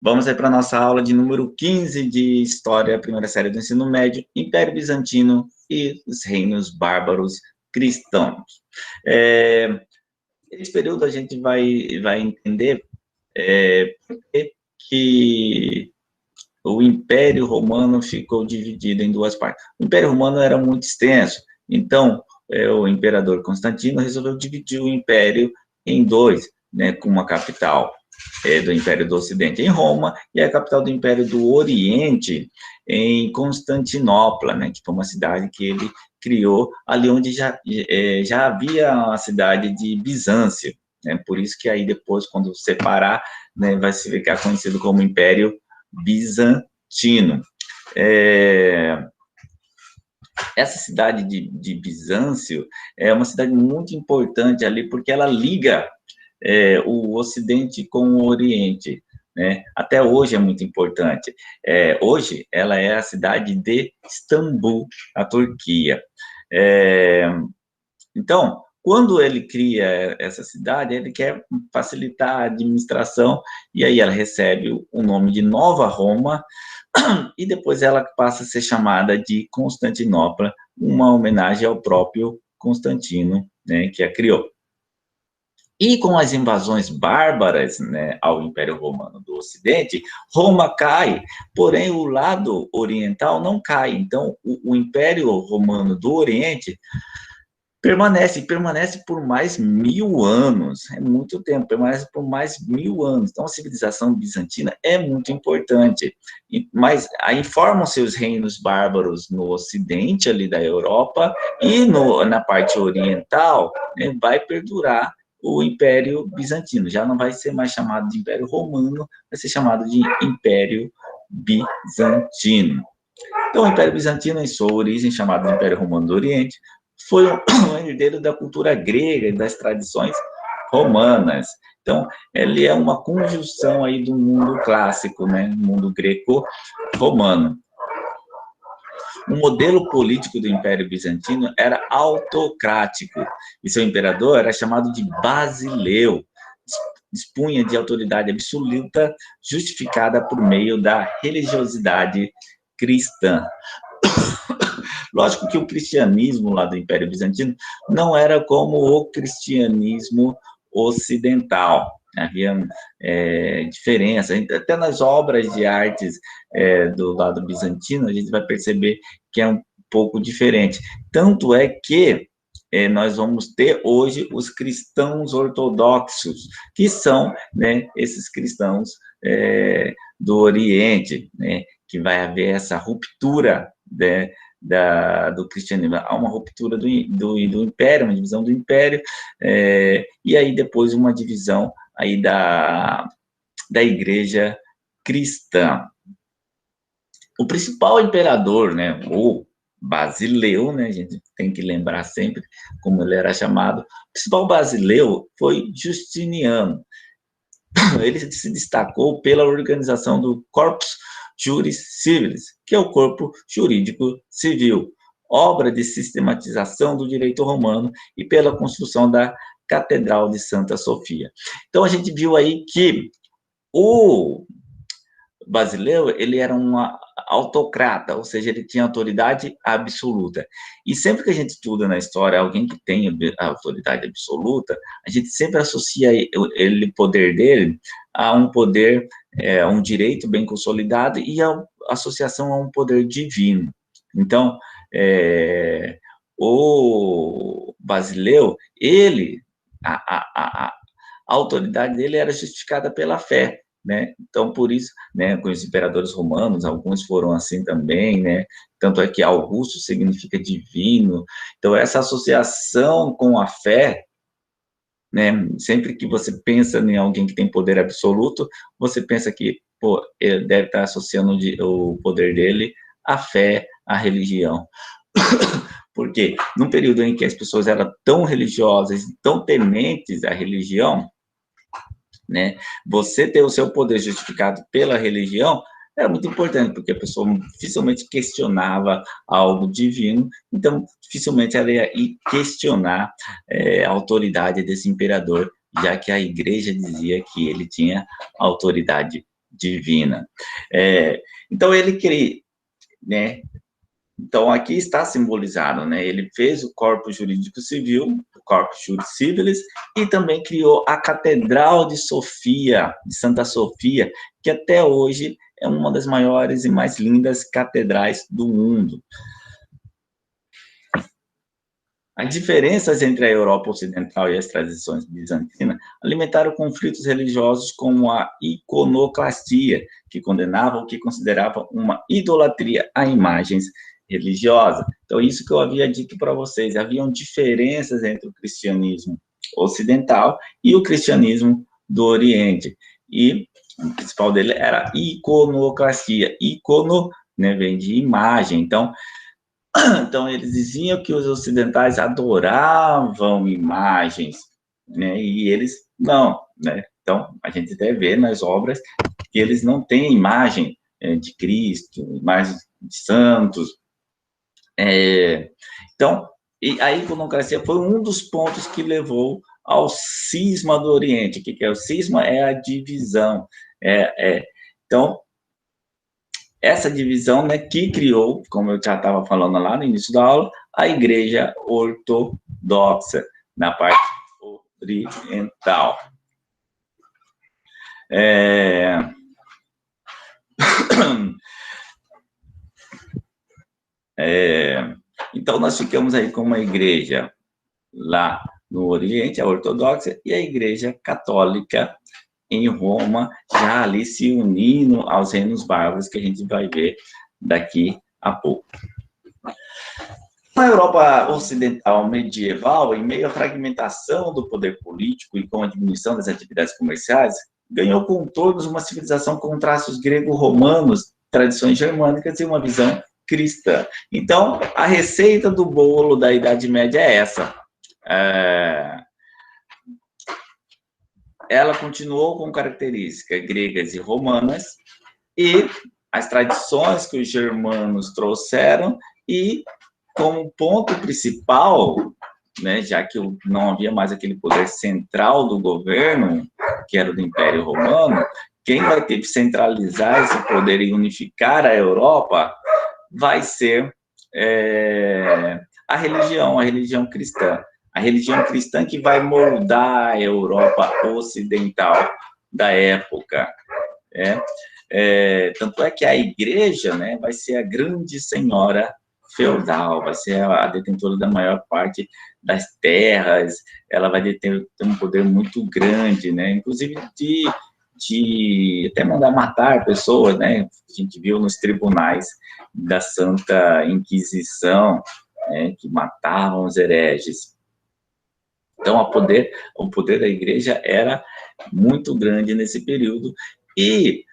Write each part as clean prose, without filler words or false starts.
Vamos aí para a nossa aula de número 15 de História, primeira série do ensino médio, Império Bizantino e os reinos bárbaros cristãos. Nesse período a gente vai entender por que o Império Romano ficou dividido em duas partes. O Império Romano era muito extenso, então o imperador Constantino resolveu dividir o Império em dois, né, com uma capital do Império do Ocidente em Roma e a capital do Império do Oriente em Constantinopla, né, que foi uma cidade que ele criou ali onde já havia a cidade de Bizâncio, né, por isso que aí depois, quando separar, né, vai se ficar conhecido como Império Bizantino. Essa cidade de Bizâncio é uma cidade muito importante ali, porque ela liga o Ocidente com o Oriente, né? Até hoje é muito importante. Hoje, ela é a cidade de Istambul, a Turquia. Então, quando ele cria essa cidade, ele quer facilitar a administração, e aí ela recebe o nome de Nova Roma, e depois ela passa a ser chamada de Constantinopla, uma homenagem ao próprio Constantino, né, que a criou. E com as invasões bárbaras, né, ao Império Romano do Ocidente, Roma cai, porém o lado oriental não cai. Então, o Império Romano do Oriente permanece por mais 1000 anos, é muito tempo, permanece por mais 1000 anos. Então, a civilização bizantina é muito importante, mas aí formam-se os reinos bárbaros no ocidente ali da Europa e na parte oriental, né, vai perdurar o Império Bizantino, já não vai ser mais chamado de Império Romano, vai ser chamado de Império Bizantino. Então, o Império Bizantino, em sua origem, chamado de Império Romano do Oriente, foi um herdeiro da cultura grega e das tradições romanas. Então, ele é uma conjunção aí do mundo clássico, né, mundo greco-romano. O modelo político do Império Bizantino era autocrático, e seu imperador era chamado de Basileu, dispunha de autoridade absoluta justificada por meio da religiosidade cristã. Lógico que o cristianismo lá do Império Bizantino não era como o cristianismo ocidental. Havia diferença, até nas obras de artes do lado bizantino, a gente vai perceber que é um pouco diferente. Tanto é que nós vamos ter hoje os cristãos ortodoxos, que são, né, esses cristãos do Oriente, né, que vai haver essa ruptura, né, do cristianismo. Há uma ruptura do império, uma divisão do império, e aí depois uma divisão aí da igreja cristã. O principal imperador, né, o Basileu, né, a gente tem que lembrar sempre como ele era chamado, o principal Basileu foi Justiniano. Ele se destacou pela organização do Corpus Juris Civilis, que é o corpo jurídico civil, obra de sistematização do direito romano, e pela construção da Catedral de Santa Sofia. Então, a gente viu aí que o Basileu, ele era um autocrata, ou seja, ele tinha autoridade absoluta. E sempre que a gente estuda na história alguém que tem a autoridade absoluta, a gente sempre associa o poder dele a um poder, a um direito bem consolidado e a associação a um poder divino. Então, o Basileu, a autoridade dele era justificada pela fé, né? Então, por isso, né, com os imperadores romanos, alguns foram assim também, né? Tanto é que Augusto significa divino. Então, essa associação com a fé, né? Sempre que você pensa em alguém que tem poder absoluto, você pensa que, pô, ele deve estar associando o poder dele à fé, à religião. Porque num período em que as pessoas eram tão religiosas, tão tementes à religião, né? Você ter o seu poder justificado pela religião era muito importante, porque a pessoa dificilmente questionava algo divino, então dificilmente ela ia questionar a autoridade desse imperador, já que a igreja dizia que ele tinha autoridade divina. Então, ele cria, né? Então, aqui está simbolizado, né? Ele fez o corpo jurídico civil, o corpo juris civilis, e também criou a Catedral de Sofia, de Santa Sofia, que até hoje é uma das maiores e mais lindas catedrais do mundo. As diferenças entre a Europa Ocidental e as tradições bizantinas alimentaram conflitos religiosos como a iconoclastia, que condenava o que considerava uma idolatria a imagens religiosas. Então, isso que eu havia dito para vocês, haviam diferenças entre o cristianismo ocidental e o cristianismo do Oriente. E o principal dele era a iconoclastia. Icono, né, vem de imagem. Então, eles diziam que os ocidentais adoravam imagens, né? E eles não, né? Então, a gente até vê nas obras que eles não têm imagem de Cristo, imagem de santos. Então, a iconoclastia foi um dos pontos que levou ao cisma do Oriente. O que é o cisma? É a divisão. Então, essa divisão, né, que criou, como eu já estava falando lá no início da aula, a Igreja Ortodoxa, na parte oriental. Então, nós ficamos aí com uma igreja lá no Oriente, a Ortodoxa, e a Igreja Católica em Roma, já ali se unindo aos reinos bárbaros, que a gente vai ver daqui a pouco. Na Europa Ocidental medieval, em meio à fragmentação do poder político e com a diminuição das atividades comerciais, ganhou contornos uma civilização com traços grego-romanos, tradições germânicas e uma visão cristã. Então, a receita do bolo da Idade Média é essa. Ela continuou com características gregas e romanas, e as tradições que os germanos trouxeram, e como ponto principal, né, já que não havia mais aquele poder central do governo, que era do Império Romano, quem vai ter que centralizar esse poder e unificar a Europa vai ser a religião cristã. A religião cristã que vai moldar a Europa Ocidental da época. Tanto é que a igreja, né, vai ser a grande senhora feudal, vai ser a detentora da maior parte das terras, ela vai ter um poder muito grande, né, inclusive de até mandar matar pessoas, né, a gente viu nos tribunais da Santa Inquisição, né, que matavam os hereges. Então, o poder da igreja era muito grande nesse período, e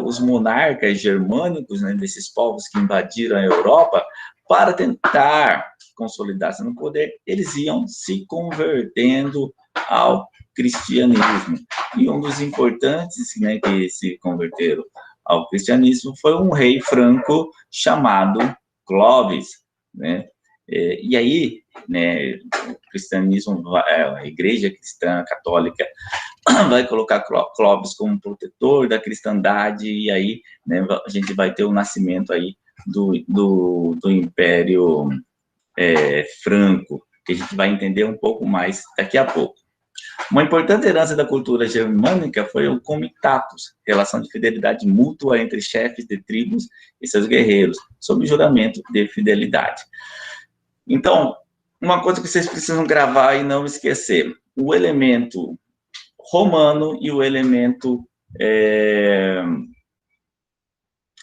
os monarcas germânicos, né, desses povos que invadiram a Europa, para tentar consolidar-se no poder, eles iam se convertendo ao cristianismo. E um dos importantes, né, que se converteram ao cristianismo foi um rei franco chamado Clovis, né? E aí, né, o cristianismo, a igreja cristã católica vai colocar Clovis como protetor da cristandade, e aí, né, a gente vai ter o nascimento aí do Império Franco, que a gente vai entender um pouco mais daqui a pouco. Uma importante herança da cultura germânica foi o comitatus, relação de fidelidade mútua entre chefes de tribos e seus guerreiros, sob juramento de fidelidade. Então, uma coisa que vocês precisam gravar e não esquecer: o elemento romano e o elemento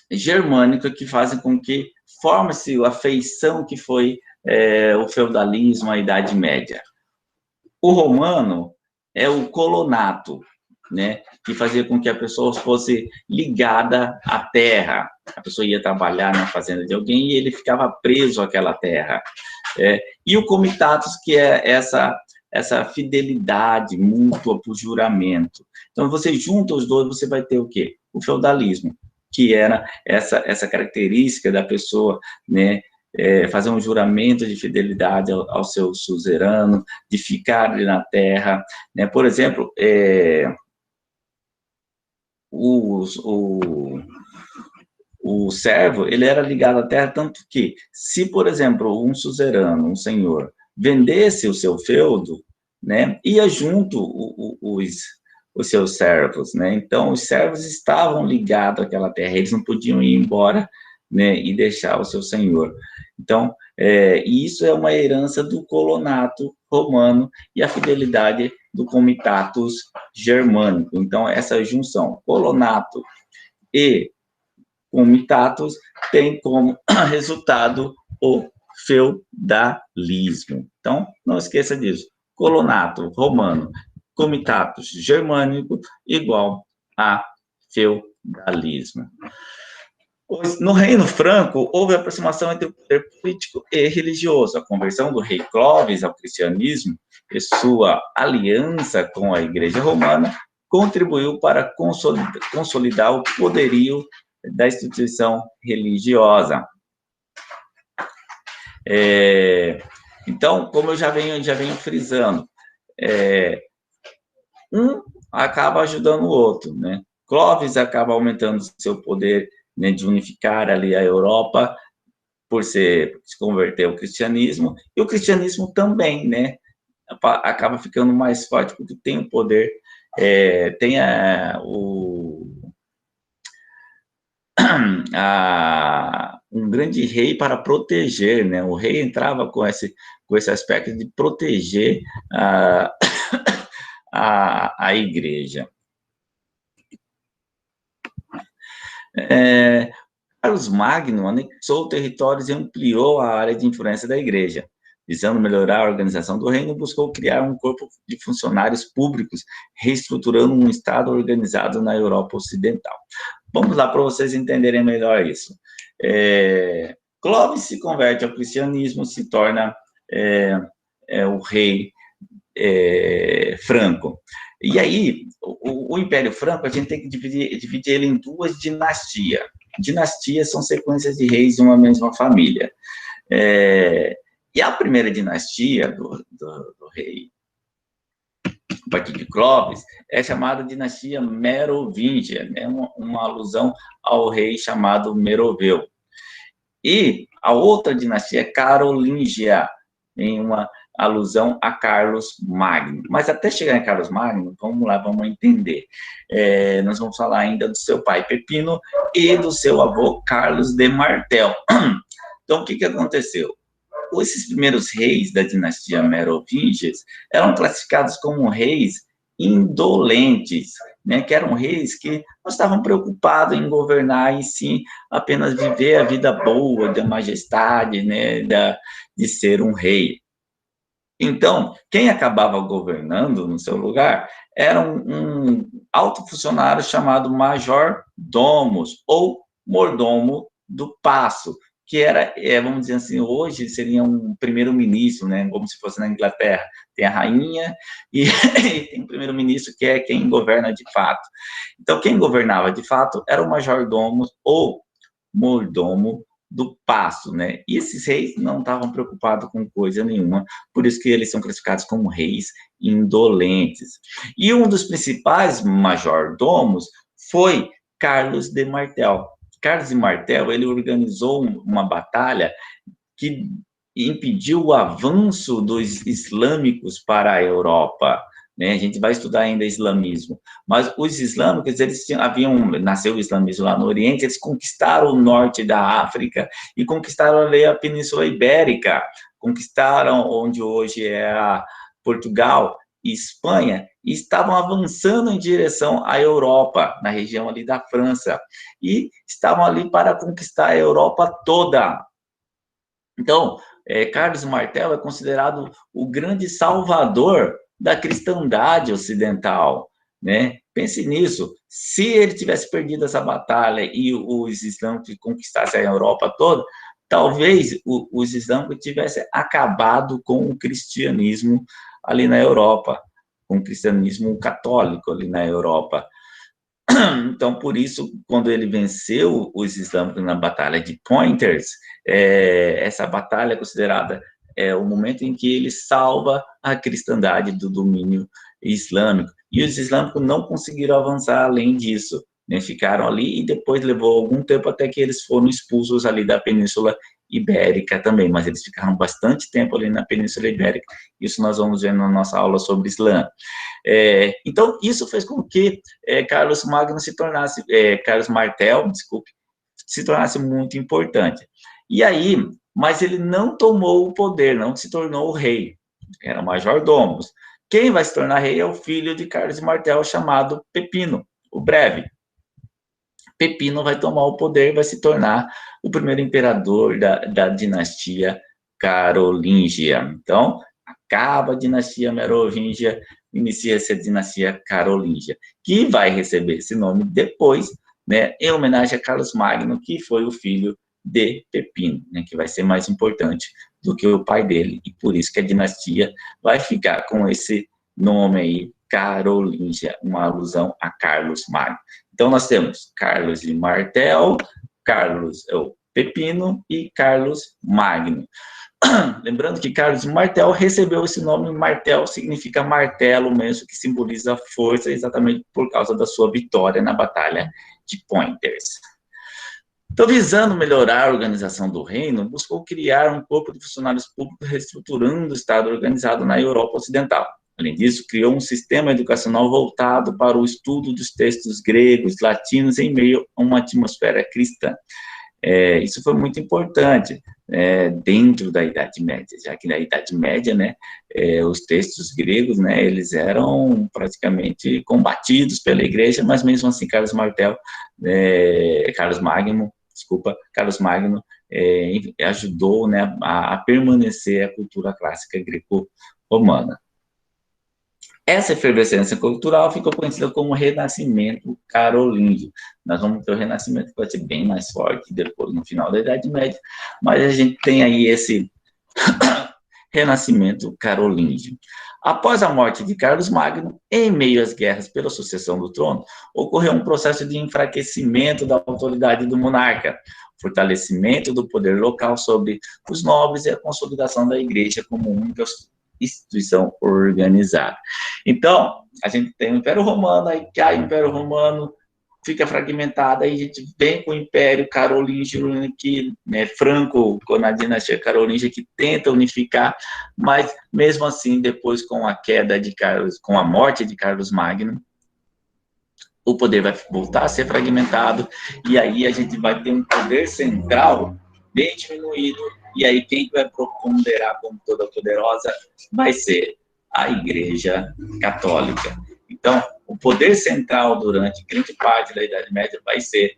germânico, que fazem com que forme-se a feição que foi o feudalismo, a Idade Média. O romano é o colonato, né, que fazia com que a pessoa fosse ligada à terra. A pessoa ia trabalhar na fazenda de alguém e ele ficava preso àquela terra. E o comitatus, que é essa fidelidade mútua por juramento. Então, você junta os dois, você vai ter o quê? O feudalismo, que era essa característica da pessoa, né, fazer um juramento de fidelidade ao seu suzerano, de ficar ali na terra, né? Por exemplo, o servo, ele era ligado à terra, tanto que, se, por exemplo, um suzerano, um senhor, vendesse o seu feudo, né, ia junto os seus servos, né, então os servos estavam ligados àquela terra, eles não podiam ir embora, né, e deixar o seu senhor. Então, isso é uma herança do colonato romano e a fidelidade do comitatus germânico. Então, essa junção, colonato e comitatus, tem como resultado o feudalismo. Então, não esqueça disso. Colonato romano, comitatus germânico, igual a feudalismo. No Reino Franco, houve aproximação entre o poder político e religioso. A conversão do rei Clovis ao cristianismo e sua aliança com a Igreja Romana contribuiu para consolidar o poderio da instituição religiosa. Então, como eu já venho frisando, um acaba ajudando o outro, né? Clovis acaba aumentando seu poder, né, de unificar ali a Europa, por se converter ao cristianismo, e o cristianismo também, né, acaba ficando mais forte, porque tem o poder, tem um grande rei para proteger, né, o rei entrava com esse aspecto de proteger a igreja. Carlos Magno anexou territórios e ampliou a área de influência da igreja. Visando melhorar a organização do reino, buscou criar um corpo de funcionários públicos, reestruturando um Estado organizado na Europa Ocidental. Vamos lá para vocês entenderem melhor isso. Clovis se converte ao cristianismo, se torna o rei franco. E aí, o Império Franco, a gente tem que dividir ele em duas dinastias. Dinastias são sequências de reis de uma mesma família. E a primeira dinastia do rei, a partir de Clovis, é chamada dinastia Merovingia, né? uma alusão ao rei chamado Meroveu. E a outra dinastia é Carolíngia, em uma alusão a Carlos Magno. Mas até chegar em Carlos Magno, vamos lá, vamos entender. Nós vamos falar ainda do seu pai Pepino e do seu avô Carlos de Martel. Então, o que aconteceu? Esses primeiros reis da dinastia Merovingias eram classificados como reis indolentes, né, que eram reis que não estavam preocupados em governar e sim apenas viver a vida boa da majestade, né, de ser um rei. Então, quem acabava governando no seu lugar era um alto funcionário chamado major domus, ou mordomo do paço, que era, vamos dizer assim, hoje seria um primeiro-ministro, né, como se fosse na Inglaterra. Tem a rainha e tem o primeiro-ministro, que é quem governa de fato. Então, quem governava de fato era o major domus ou mordomo do paço, né? E esses reis não estavam preocupados com coisa nenhuma, por isso que eles são classificados como reis indolentes. E um dos principais majordomos foi Carlos de Martel. Carlos de Martel, ele organizou uma batalha que impediu o avanço dos islâmicos para a Europa, né? A gente vai estudar ainda islamismo, mas os islâmicos, eles nasceu o islamismo lá no Oriente, eles conquistaram o norte da África e conquistaram ali a Península Ibérica, conquistaram onde hoje é a Portugal e Espanha, e estavam avançando em direção à Europa, na região ali da França, e estavam ali para conquistar a Europa toda. Então, Carlos Martel é considerado o grande salvador da cristandade ocidental, né? Pense nisso, se ele tivesse perdido essa batalha e os islâmicos conquistassem a Europa toda, talvez os islâmicos tivessem acabado com o cristianismo ali na Europa, com o cristianismo católico ali na Europa. Então, por isso, quando ele venceu os islâmicos na Batalha de Poitiers, essa batalha é considerada o momento em que ele salva a cristandade do domínio islâmico. E os islâmicos não conseguiram avançar além disso, né, ficaram ali e depois levou algum tempo até que eles foram expulsos ali da Península Ibérica também, mas eles ficaram bastante tempo ali na Península Ibérica. Isso nós vamos ver na nossa aula sobre Islã. Então, isso fez com que Carlos Magno se tornasse, Carlos Martel, desculpe, se tornasse muito importante. E aí, mas ele não tomou o poder, não se tornou o rei, era majordomos. Quem vai se tornar rei é o filho de Carlos Martel, chamado Pepino, o Breve. Pepino vai tomar o poder, vai se tornar o primeiro imperador da dinastia carolíngia. Então, acaba a dinastia merovingia, inicia-se a dinastia carolíngia, que vai receber esse nome depois, né, em homenagem a Carlos Magno, que foi o filho de Pepino, né, que vai ser mais importante do que o pai dele, e por isso que a dinastia vai ficar com esse nome aí, Carolíngia, uma alusão a Carlos Magno. Então, nós temos Carlos de Martel, Carlos Pepino e Carlos Magno. Lembrando que Carlos de Martel recebeu esse nome, Martel significa martelo mesmo, que simboliza força, exatamente por causa da sua vitória na Batalha de Poitiers. Então, visando melhorar a organização do reino, buscou criar um corpo de funcionários públicos reestruturando o Estado organizado na Europa Ocidental. Além disso, criou um sistema educacional voltado para o estudo dos textos gregos, latinos, em meio a uma atmosfera cristã. Isso foi muito importante dentro da Idade Média, já que na Idade Média, né, os textos gregos, né, eles eram praticamente combatidos pela Igreja, mas mesmo assim Carlos Magno ajudou, né, a permanecer a cultura clássica greco-romana. Essa efervescência cultural ficou conhecida como Renascimento Carolíngio. Nós vamos ter o Renascimento que vai ser bem mais forte depois, no final da Idade Média, mas a gente tem aí esse Renascimento Carolíngio. Após a morte de Carlos Magno, em meio às guerras pela sucessão do trono, ocorreu um processo de enfraquecimento da autoridade do monarca, fortalecimento do poder local sobre os nobres e a consolidação da igreja como única instituição organizada. Então, a gente tem o Império Romano, aí cai o Império Romano, fica fragmentado, aí a gente vem com o Império Carolíngio, que, né, Franco, na dinastia carolíngia, que tenta unificar, mas mesmo assim, depois com a queda de Carlos, com a morte de Carlos Magno, o poder vai voltar a ser fragmentado, e aí a gente vai ter um poder central bem diminuído, e aí quem vai ponderar como toda poderosa vai ser a Igreja Católica. Então, o poder central durante grande parte da Idade Média vai ser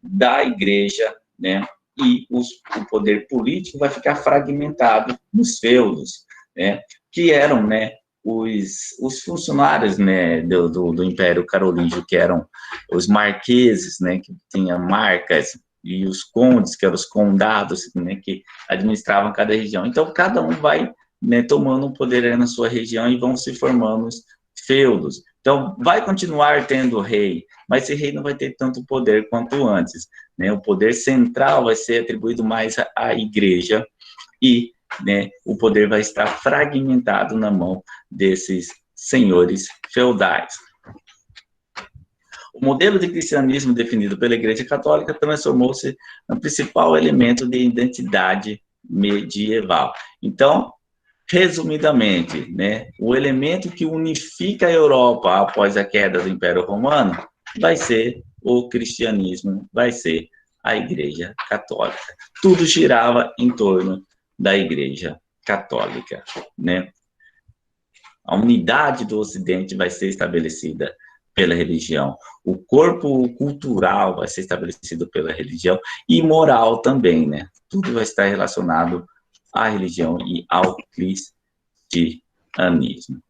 da Igreja, né? E o poder político vai ficar fragmentado nos feudos, né? Que eram, né, os funcionários, né, do Império Carolíngio, que eram os marqueses, né, que tinham marcas, e os condes, que eram os condados, né, que administravam cada região. Então, cada um vai, né, tomando um poder na sua região e vão se formando os feudos. Então, vai continuar tendo rei, mas esse rei não vai ter tanto poder quanto antes, né? O poder central vai ser atribuído mais à igreja e, né, o poder vai estar fragmentado na mão desses senhores feudais. O modelo de cristianismo definido pela Igreja Católica transformou-se no principal elemento de identidade medieval. Então, resumidamente, né, o elemento que unifica a Europa após a queda do Império Romano vai ser o cristianismo, vai ser a Igreja Católica. Tudo girava em torno da Igreja Católica, né? A unidade do Ocidente vai ser estabelecida pela religião. O corpo cultural vai ser estabelecido pela religião e moral também, né? Tudo vai estar relacionado à religião e ao cristianismo.